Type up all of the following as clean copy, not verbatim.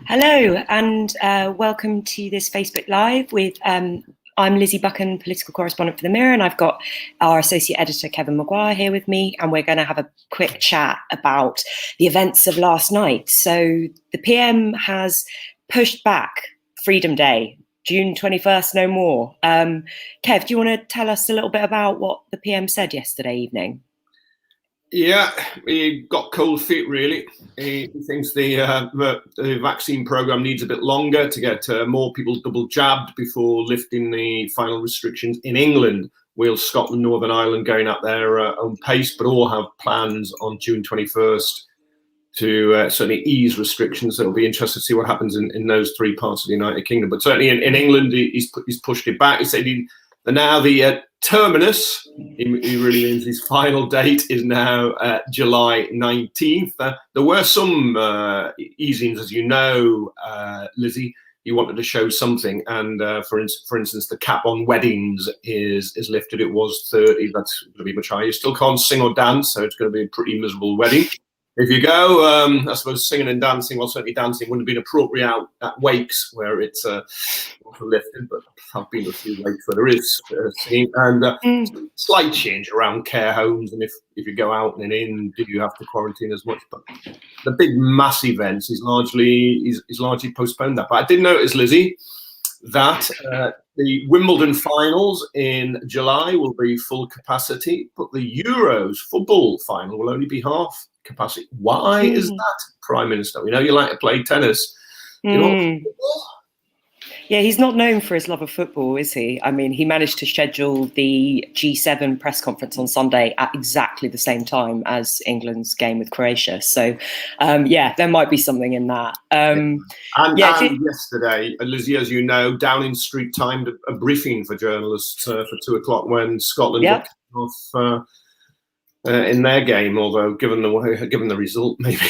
Hello, and welcome to this Facebook Live with, I'm Lizzy Buchan, political correspondent for The Mirror, and I've got our associate editor, Kevin Maguire, here with me, and we're going to have a quick chat about the events of last night. So the PM has pushed back Freedom Day, June 21st, no more. Kev, do you want to tell us a little bit about what the PM said yesterday evening? Yeah, he got cold feet, really. He thinks the vaccine programme needs a bit longer to get more people double jabbed before lifting the final restrictions in England. Wales, Scotland, Northern Ireland going at their own pace, but all have plans on June 21st to certainly ease restrictions. So it'll be interesting to see what happens in those three parts of the United Kingdom. But certainly in England, he's pushed it back. He said now the terminus, he really means his final date, is now July 19th. There were some easings, as you know, Lizzie. He wanted to show something, and for instance, the cap on weddings is lifted. It was 30. That's going to be much higher. You still can't sing or dance, so it's going to be a pretty miserable wedding. If you go, I suppose singing and dancing, well, certainly dancing wouldn't have been appropriate out at wakes where it's lifted, but I've been to a few wakes where there is singing, and slight change around care homes, and if you go out and in, do you have to quarantine as much? But the big mass events is largely postponed that. But I did notice, Lizzie, that the Wimbledon finals in July will be full capacity, but the Euros football final will only be half capacity. Why is that, Prime Minister? We know you like to play tennis. Yeah, he's not known for his love of football, is he? I mean, he managed to schedule the G7 press conference on Sunday at exactly the same time as England's game with Croatia. So, yeah, there might be something in that. And yesterday, Lizzie, as you know, Downing Street timed a briefing for journalists for 2:00 when Scotland got off in their game. Although, given the result, maybe.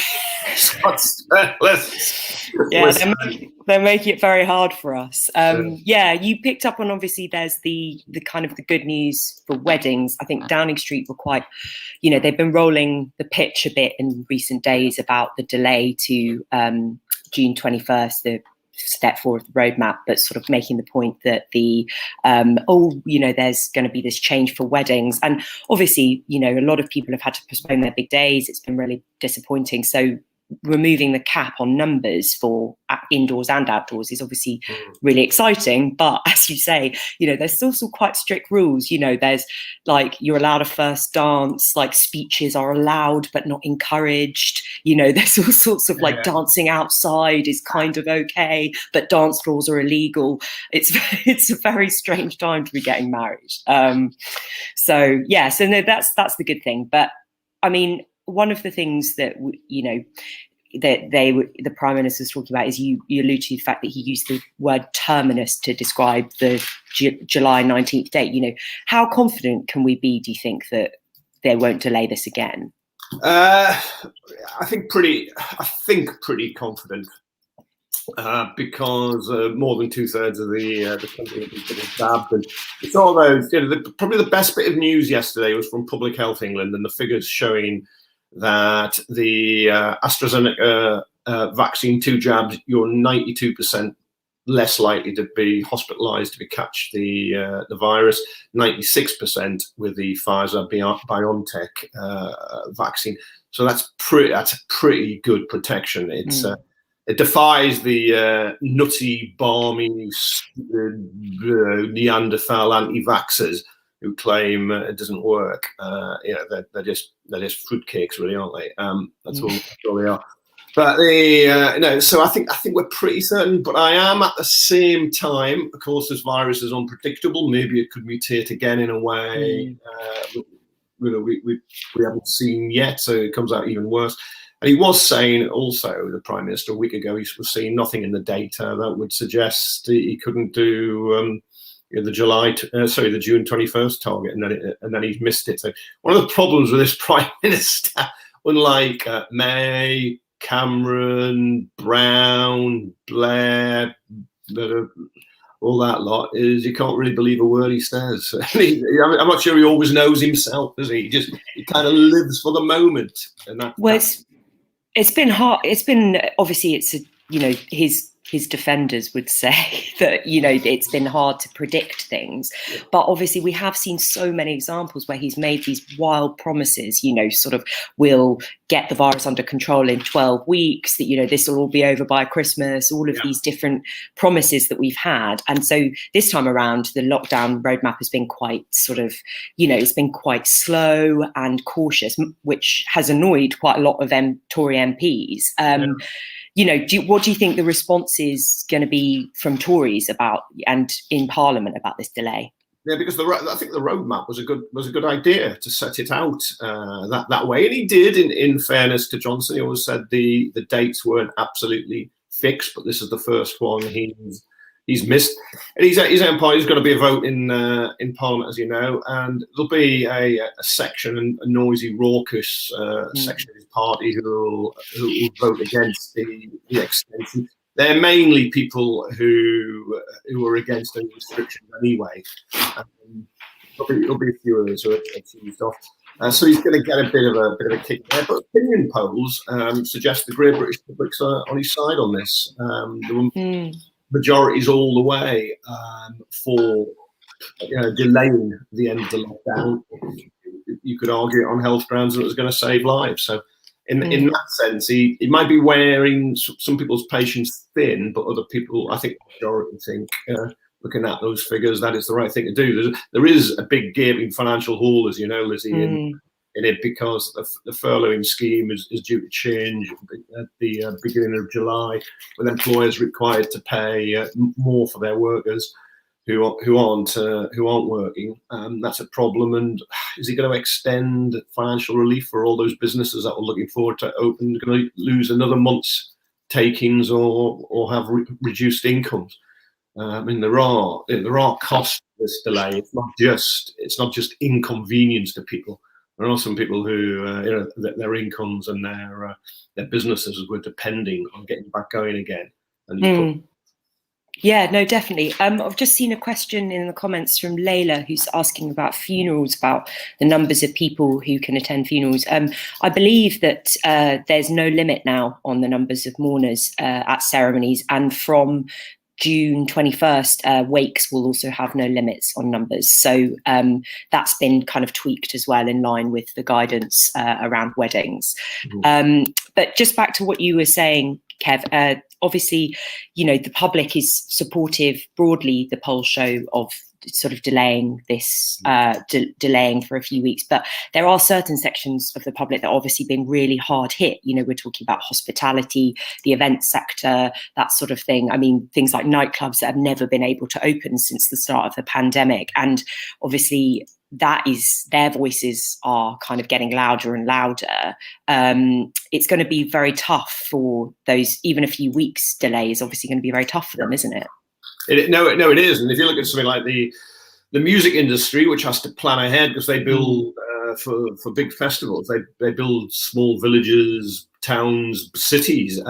Yeah, they're making it very hard for us. Yeah, you picked up on, obviously there's the kind of the good news for weddings. I think Downing Street were quite, they've been rolling the pitch a bit in recent days about the delay to June 21st, the step forward of the roadmap, but sort of making the point that there's going to be this change for weddings. And obviously, a lot of people have had to postpone their big days. It's been really disappointing. So removing the cap on numbers for indoors and outdoors is obviously really exciting, but as you say, there's still some quite strict rules. There's like, you're allowed a first dance, like speeches are allowed but not encouraged. There's all sorts of dancing outside is kind of okay, but dance floors are illegal. It's a very strange time to be getting married. So no, that's the good thing. But I mean, one of the things that the Prime Minister's talking about is you allude to the fact that he used the word terminus to describe the July 19th date. How confident can we be, do you think, that they won't delay this again? I think pretty confident, because more than 2/3 of the country have been jabbed, and it's all those. Probably the best bit of news yesterday was from Public Health England, and the figures showing that the AstraZeneca vaccine, 2 jabs, you're 92% less likely to be hospitalised to catch the virus. 96% with the Pfizer BioNTech vaccine. So that's a pretty good protection. It defies the nutty, balmy, Neanderthal anti-vaxxers who claim it doesn't work. They're just fruitcakes, really, aren't they? That's all they are. But so I think we're pretty certain. But I am at the same time, of course, this virus is unpredictable. Maybe it could mutate again in a way we haven't seen yet. So it comes out even worse. And he was saying also, the Prime Minister, a week ago, he was seeing nothing in the data that would suggest he couldn't do the June 21st target, and then he's missed it. So one of the problems with this Prime Minister, unlike May, Cameron, Brown, Blair, all that lot, is you can't really believe a word he says. I'm not sure he always knows himself, does he? He kind of lives for the moment, and that. Well, it's been hard. It's been, obviously, it's a his defenders would say that, it's been hard to predict things. But obviously we have seen so many examples where he's made these wild promises, sort of, we'll get the virus under control in 12 weeks, that, this will all be over by Christmas, all of these different promises that we've had. And so this time around, the lockdown roadmap has been quite sort of, it's been quite slow and cautious, which has annoyed quite a lot of Tory MPs. What do you think the response is going to be from Tories and in Parliament about this delay? Yeah, because I think the roadmap was a good idea to set it out that way, and he did. In fairness to Johnson, he always said the dates weren't absolutely fixed, but this is the first one he's missed. And his own party's got to be a vote in Parliament, as you know, and there'll be a section, a noisy, raucous section of his party who will vote against the extension. They're mainly people who are against any restrictions anyway. There'll be a few others who are teased off. So he's going to get a bit of a kick there. But opinion polls suggest the great British public's on his side on this. The majorities all the way for delaying the end of the lockdown. You could argue it on health grounds that it was going to save lives. So in that sense, he might be wearing some people's patience thin, but other people, I think, the majority think, looking at those figures, that is the right thing to do. There is a big gaping financial hole, as you know, Lizzie, in it, because the furloughing scheme is due to change at the beginning of July, with employers required to pay more for their workers who aren't working. That's a problem. And is he going to extend financial relief for all those businesses that were looking forward to open, going to lose another month's takings or have reduced incomes? I mean, there are costs to this delay. It's not just inconvenience to people. There are some people who their incomes and their businesses were depending on getting back going again. And yeah, no, definitely. I've just seen a question in the comments from Layla, who's asking about funerals, about the numbers of people who can attend funerals. I believe that there's no limit now on the numbers of mourners at ceremonies, and from June 21st, wakes will also have no limits on numbers. So that's been kind of tweaked as well, in line with the guidance around weddings. But just back to what you were saying, Kev, obviously, the public is supportive broadly, the polls show, of sort of delaying this, delaying for a few weeks. But there are certain sections of the public that are obviously being really hard hit. We're talking about hospitality, the event sector, that sort of thing. I mean, things like nightclubs that have never been able to open since the start of the pandemic. And obviously, their voices are kind of getting louder and louder. It's going to be very tough for those. Even a few weeks delay is obviously going to be very tough for them, isn't it? No, it is. And if you look at something like the music industry, which has to plan ahead because they build for big festivals, they build small villages, towns, cities.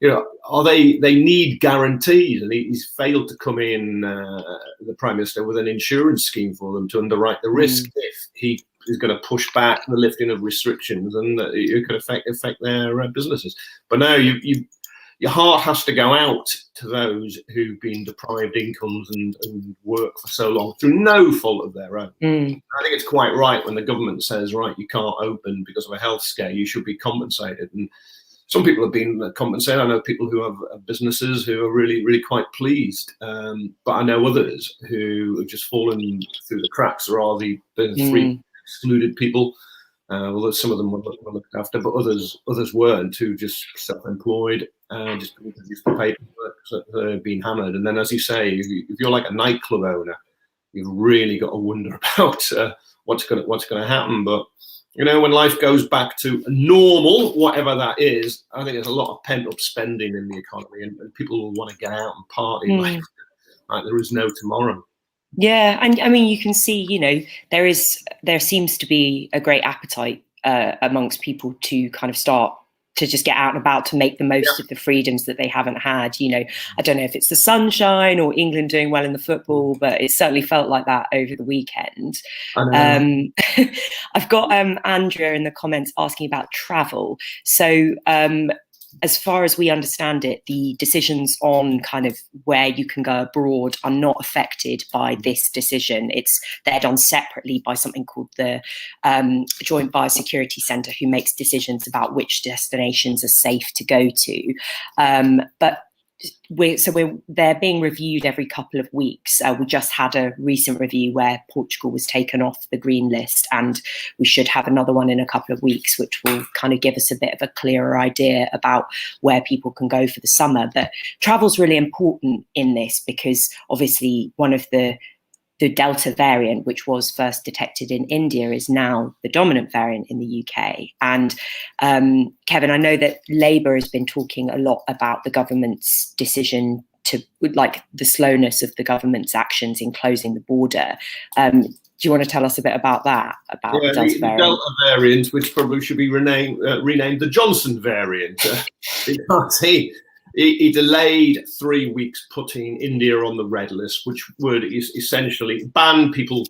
They need guarantees, and he's failed to come in, the Prime Minister, with an insurance scheme for them to underwrite the risk if he is going to push back the lifting of restrictions, and it could affect their businesses. But now your heart has to go out to those who've been deprived incomes and work for so long through no fault of their own. I think it's quite right when the government says, right, you can't open because of a health scare, you should be compensated. And some people have been compensated. I know people who have businesses who are really, really quite pleased. But I know others who have just fallen through the cracks. There are the three excluded people. Although some of them were looked after, but others weren't, who just self-employed, just used to paperwork that had been hammered. And then, as you say, if you're like a nightclub owner, you've really got to wonder about what's going to happen. But when life goes back to normal, whatever that is, I think there's a lot of pent-up spending in the economy, and people will want to get out and party like there is no tomorrow. Yeah, and I mean, you can see, there seems to be a great appetite amongst people to kind of start to just get out and about, to make the most of the freedoms that they haven't had. I don't know if it's the sunshine or England doing well in the football, but it certainly felt like that over the weekend. I've got Andrea in the comments asking about travel. So as far as we understand it, the decisions on kind of where you can go abroad are not affected by this decision. They're done separately by something called the Joint Biosecurity Centre, who makes decisions about which destinations are safe to go to. But they're being reviewed every couple of weeks. We just had a recent review where Portugal was taken off the green list, and we should have another one in a couple of weeks, which will kind of give us a bit of a clearer idea about where people can go for the summer. But travel's really important in this, because obviously one of the Delta variant, which was first detected in India, is now the dominant variant in the UK. And Kevin, I know that Labour has been talking a lot about the government's decision to, like, the slowness of the government's actions in closing the border. Do you want to tell us a bit about that, about the Delta variant? Delta variant, which probably should be renamed the Johnson variant, because he delayed 3 weeks putting India on the red list, which would essentially ban people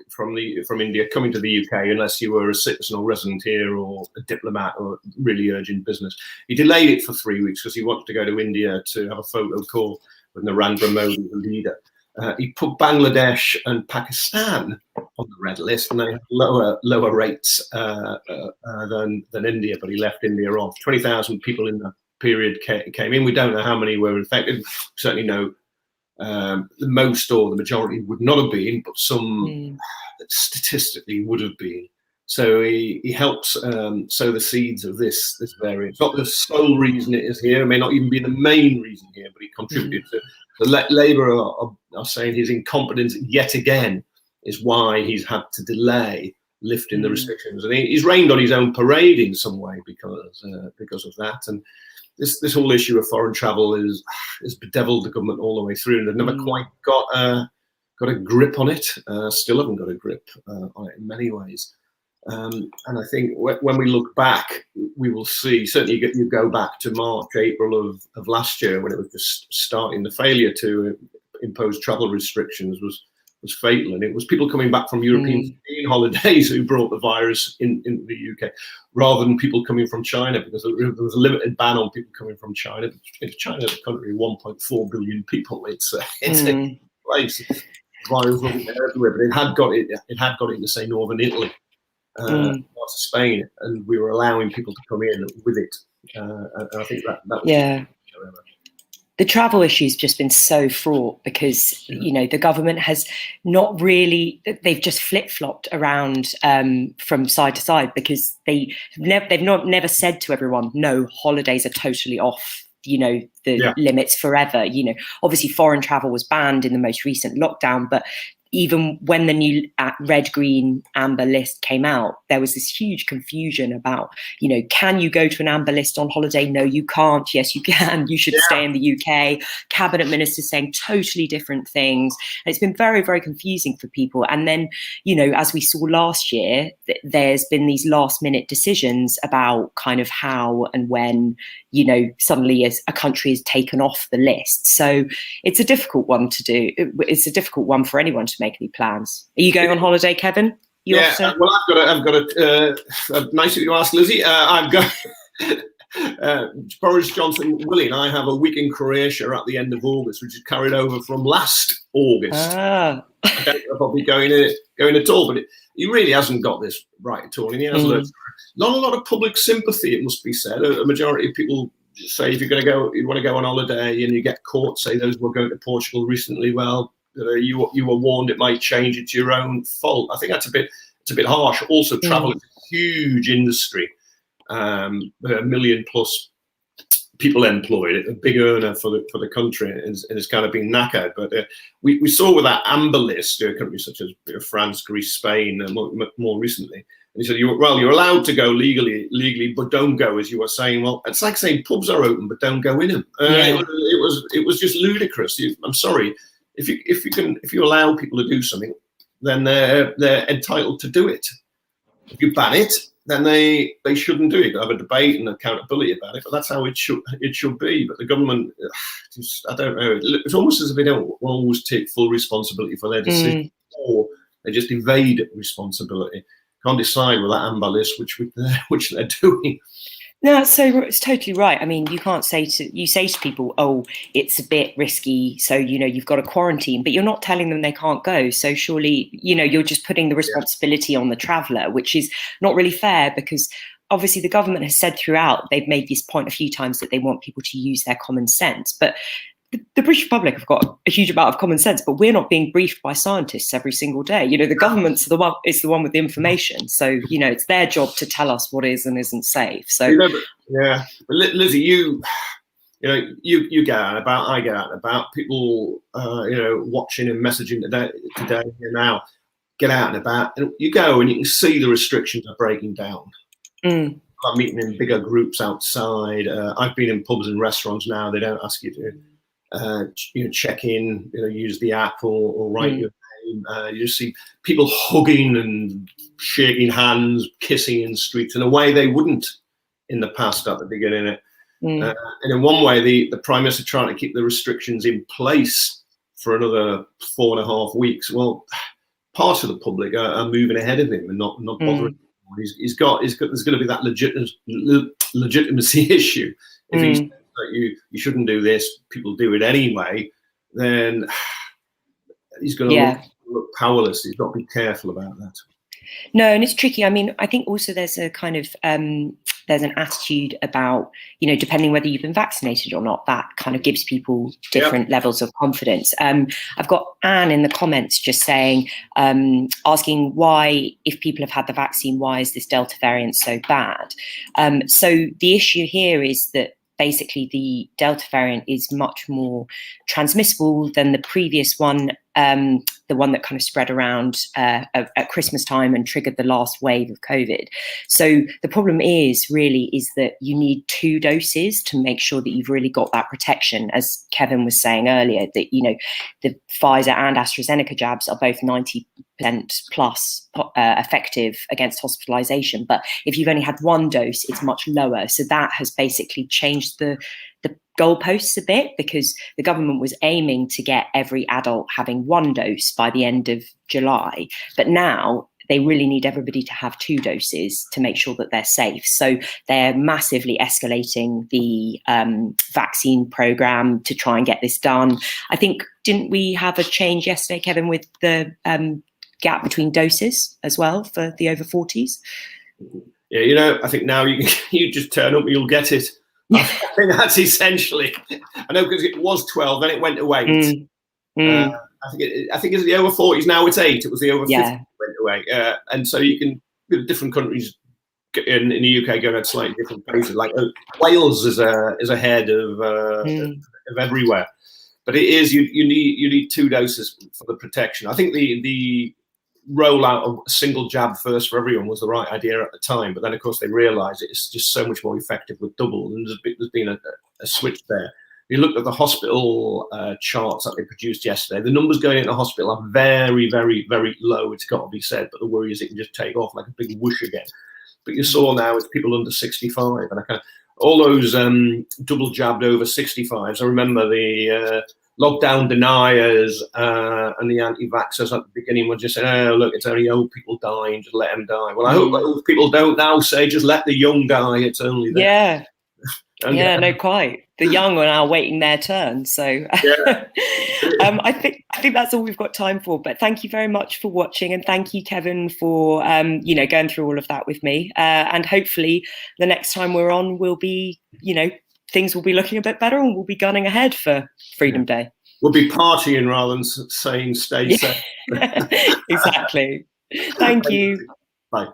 from India coming to the UK unless you were a citizen or resident here or a diplomat or really urgent business. He delayed it for 3 weeks because he wanted to go to India to have a photo call with Narendra Modi, the leader. He put Bangladesh and Pakistan on the red list, and they had lower rates than India, but he left India off. 20,000 people in the period came in. We don't know how many were infected. We certainly know the most or the majority would not have been, but some statistically would have been. So he helps sow the seeds of this variant. It's not the sole reason it is here. It may not even be the main reason here, but he contributed to. The Labour are saying his incompetence yet again is why he's had to delay lifting the restrictions, and he's rained on his own parade in some way because of that. And this whole issue of foreign travel is bedeviled the government all the way through, and they've never quite got a grip on it. Still haven't got a grip on it in many ways. And I think when we look back, we will see, certainly you go back to March, April of last year, when it was just starting, the failure to impose travel restrictions was fatal. And it was people coming back from European skiing holidays who brought the virus in the UK, rather than people coming from China, because there was a limited ban on people coming from China. China is a country of 1.4 billion people. It's a place. The virus wasn't everywhere, but it had got into, say, northern Italy. Parts of Spain, and we were allowing people to come in with it. And I think that was the travel issue's just been so fraught, because the government has not really, they've just flip-flopped around from side to side, because they've never said to everyone, no, holidays are totally off the limits forever. Obviously foreign travel was banned in the most recent lockdown, but even when the new red, green, amber list came out, there was this huge confusion about, can you go to an amber list on holiday? No, you can't. Yes, you can. You should stay in the UK. Cabinet ministers saying totally different things. And it's been very, very confusing for people. And then, as we saw last year, there's been these last minute decisions about kind of how and when, suddenly as a country is taken off the list. So it's a difficult one to do. It's a difficult one for anyone to make any plans. Are you going on holiday, Kevin? Well, I've got a nice of you ask, Lizzie. I've got Boris Johnson willing. I have a week in Croatia at the end of August, which is carried over from last August. I don't know if I'll be going at all, but he really hasn't got this right at all. And he has not a lot of public sympathy, it must be said. A majority of people say if you want to go on holiday and you get caught, say those who were going to Portugal recently, well, you were warned it might change. It's your own fault. I think that's a bit harsh. Also, travel is a huge industry. A million plus people employed, a big earner for the country, and it's kind of been knackered. But we saw with that amber list, countries such as France, Greece, Spain, and more recently. And he said, you're allowed to go legally, but don't go, as you were saying. Well, it's like saying pubs are open, but don't go in them. It was just ludicrous. I'm sorry. If you allow people to do something, then they're entitled to do it. If you ban it, then they shouldn't do it. Have a debate and accountability about it, but that's how it should be. But the government, I don't know. It's almost as if they don't always take full responsibility for their decisions, or they just evade responsibility. Can't decide with that amber list which they're doing. No, it's totally right. I mean, you can't say to people, oh, it's a bit risky, so you've got to quarantine, but you're not telling them they can't go. So surely, you're just putting the responsibility on the traveller, which is not really fair, because obviously the government has said throughout, they've made this point a few times, that they want people to use their common sense. But the British public have got a huge amount of common sense, but we're not being briefed by scientists every single day. The government's the one with the information, so it's their job to tell us what is and isn't safe. So but Lizzy, you get out and about, I get out and about. People, watching and messaging today and now, get out and about, and you go and you can see the restrictions are breaking down. I'm meeting in bigger groups outside. I've been in pubs and restaurants now. They don't ask you to check in, use the app or write your name. You see people hugging and shaking hands, kissing in streets in a way they wouldn't in the past at the beginning. And in one way, the Prime Minister trying to keep the restrictions in place for another 4.5 weeks. Well, part of the public are moving ahead of him and not bothering. There's going to be that legitimacy issue. If he says that you shouldn't do this, people do it anyway, then he's going to look powerless. He's got to be careful about that. No, and it's tricky. I mean, I think also there's a kind of there's an attitude about, depending whether you've been vaccinated or not, that kind of gives people different levels of confidence. I've got Anne in the comments just saying, asking why, if people have had the vaccine, why is this Delta variant so bad? So the issue here is that basically the Delta variant is much more transmissible than the previous one, the one that kind of spread around at Christmas time and triggered the last wave of COVID. So the problem is that you need 2 doses to make sure that you've really got that protection. As Kevin was saying earlier, that, the Pfizer and AstraZeneca jabs are both 90% plus effective against hospitalization. But if you've only had 1 dose, it's much lower. So that has basically changed the goalposts a bit, because the government was aiming to get every adult having 1 dose by the end of July. But now they really need everybody to have 2 doses to make sure that they're safe. So they're massively escalating the vaccine program to try and get this done. I think, didn't we have a change yesterday, Kevin, with the gap between doses as well for the over 40s? Yeah, I think now you just turn up, you'll get it. I think that's essentially. I know, because it was 12, then it went to 8. I think it's the over 40s now. It's 8. It was the over 50 went away, and so you can, different countries in the UK going at slightly different paces. Like Wales is ahead of everywhere, but it is you need 2 doses for the protection. I think the rollout of a single jab first for everyone was the right idea at the time, but then of course they realised it's just so much more effective with double, and there's been a switch there. You looked at the hospital charts that they produced yesterday. The numbers going into hospital are very, very, very low. It's got to be said, but the worry is it can just take off like a big whoosh again. But you saw now it's people under 65, and all those double jabbed over 65s. I remember the lockdown deniers and the anti-vaxxers at the beginning were just saying, "Oh, look, it's only old people dying, just let them die." Well, I hope old people don't now say, "Just let the young die." It's only them. Yeah. No, quite. The young are now waiting their turn. So I think that's all we've got time for. But thank you very much for watching, and thank you, Kevin, for going through all of that with me. And hopefully, the next time we're on, we'll be things will be looking a bit better, and we'll be gunning ahead for Freedom Day. We'll be partying rather than saying stay safe. Exactly. Thank you. Bye.